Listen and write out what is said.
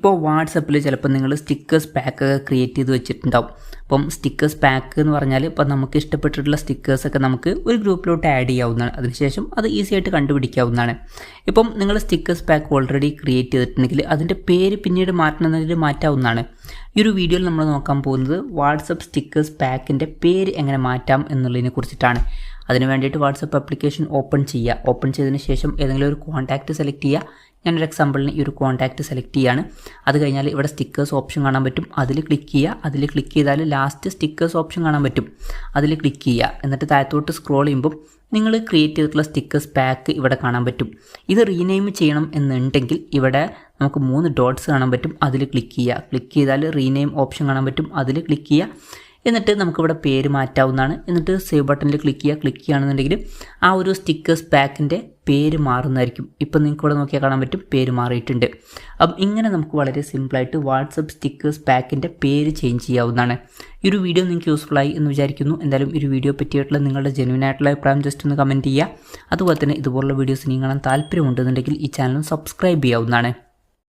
ഇപ്പോൾ വാട്സപ്പിൽ ചിലപ്പോൾ നിങ്ങൾ സ്റ്റിക്കേഴ്സ് പാക്ക് ക്രിയേറ്റ് ചെയ്ത് വെച്ചിട്ടുണ്ടാവും. അപ്പം സ്റ്റിക്കേഴ്സ് പാക്ക് എന്ന് പറഞ്ഞാൽ ഇപ്പോൾ നമുക്ക് ഇഷ്ടപ്പെട്ടിട്ടുള്ള സ്റ്റിക്കേഴ്സൊക്കെ നമുക്ക് ഒരു ഗ്രൂപ്പിലോട്ട് ആഡ് ചെയ്യാവുന്നതാണ്. അതിനുശേഷം അത് ഈസി ആയിട്ട് കണ്ടുപിടിക്കാവുന്നതാണ്. ഇപ്പം നിങ്ങൾ സ്റ്റിക്കേഴ്സ് പാക്ക് ഓൾറെഡി ക്രിയേറ്റ് ചെയ്തിട്ടുണ്ടെങ്കിൽ അതിൻ്റെ പേര് പിന്നീട് മാറ്റണമെന്നതിൽ മാറ്റാവുന്നതാണ്. ഈ ഒരു വീഡിയോയിൽ നമ്മൾ നോക്കാൻ പോകുന്നത് വാട്സപ്പ് സ്റ്റിക്കേഴ്സ് പാക്കിൻ്റെ പേര് എങ്ങനെ മാറ്റാം എന്നുള്ളതിനെ കുറിച്ചിട്ടാണ്. അതിന് വേണ്ടിയിട്ട് വാട്സപ്പ് ആപ്ലിക്കേഷൻ ഓപ്പൺ ചെയ്യുക. ഓപ്പൺ ചെയ്തതിന് ശേഷം ഏതെങ്കിലും ഒരു കോൺടാക്റ്റ് സെലക്ട് ചെയ്യുക. ഞാനൊരു എക്സാമ്പിളിന് ഈ ഒരു കോൺടാക്റ്റ് സെലക്ട് ചെയ്യാണ്. അത് കഴിഞ്ഞാൽ ഇവിടെ സ്റ്റിക്കേഴ്സ് ഓപ്ഷൻ കാണാൻ പറ്റും, അതിൽ ക്ലിക്ക് ചെയ്യുക. അതിൽ ക്ലിക്ക് ചെയ്താൽ ലാസ്റ്റ് സ്റ്റിക്കേഴ്സ് ഓപ്ഷൻ കാണാൻ പറ്റും, അതിൽ ക്ലിക്ക് ചെയ്യുക. എന്നിട്ട് താഴത്തോട്ട് സ്ക്രോൾ ചെയ്യുമ്പോൾ നിങ്ങൾ ക്രിയേറ്റ് ചെയ്തിട്ടുള്ള സ്റ്റിക്കേഴ്സ് പാക്ക് ഇവിടെ കാണാൻ പറ്റും. ഇത് റീനെയിം ചെയ്യണം എന്നുണ്ടെങ്കിൽ ഇവിടെ നമുക്ക് 3 ഡോട്ട്സ് കാണാൻ പറ്റും, അതിൽ ക്ലിക്ക് ചെയ്യുക. ക്ലിക്ക് ചെയ്താൽ റീനെയിം ഓപ്ഷൻ കാണാൻ പറ്റും, അതിൽ ക്ലിക്ക് ചെയ്യുക. എന്നിട്ട് നമുക്കിവിടെ പേര് മാറ്റാവുന്നതാണ്. എന്നിട്ട് സേവ് ബട്ടണിൽ ക്ലിക്ക് ചെയ്യുകയാണെന്നുണ്ടെങ്കിൽ ആ ഒരു സ്റ്റിക്കേഴ്സ് പാക്കിൻ്റെ പേര് മാറുന്നതായിരിക്കും. ഇപ്പം നിങ്ങൾക്ക് ഇവിടെ നോക്കിയാൽ കാണാൻ പറ്റും പേര് മാറിയിട്ടുണ്ട്. അപ്പം ഇങ്ങനെ നമുക്ക് വളരെ സിമ്പിളായിട്ട് വാട്സപ്പ് സ്റ്റിക്കേഴ്സ് പാക്കിൻ്റെ പേര് ചേഞ്ച് ചെയ്യാവുന്നതാണ്. ഈ ഒരു വീഡിയോ നിങ്ങൾക്ക് യൂസ്ഫുള്ളായി എന്ന് വിചാരിക്കുന്നു. എന്തായാലും ഈ ഒരു വീഡിയോ പറ്റിയിട്ടുള്ള നിങ്ങളുടെ ജെന്യുവൻ ആയിട്ടുള്ള അഭിപ്രായം ജസ്റ്റ് ഒന്ന് കമൻറ്റ് ചെയ്യുക. അതുപോലെ തന്നെ ഇതുപോലുള്ള വീഡിയോസ് നിങ്ങൾ കാണാൻ താല്പര്യമുണ്ടെന്നുണ്ടെങ്കിൽ ഈ ചാനൽ സബ്സ്ക്രൈബ് ചെയ്യാവുന്നതാണ്.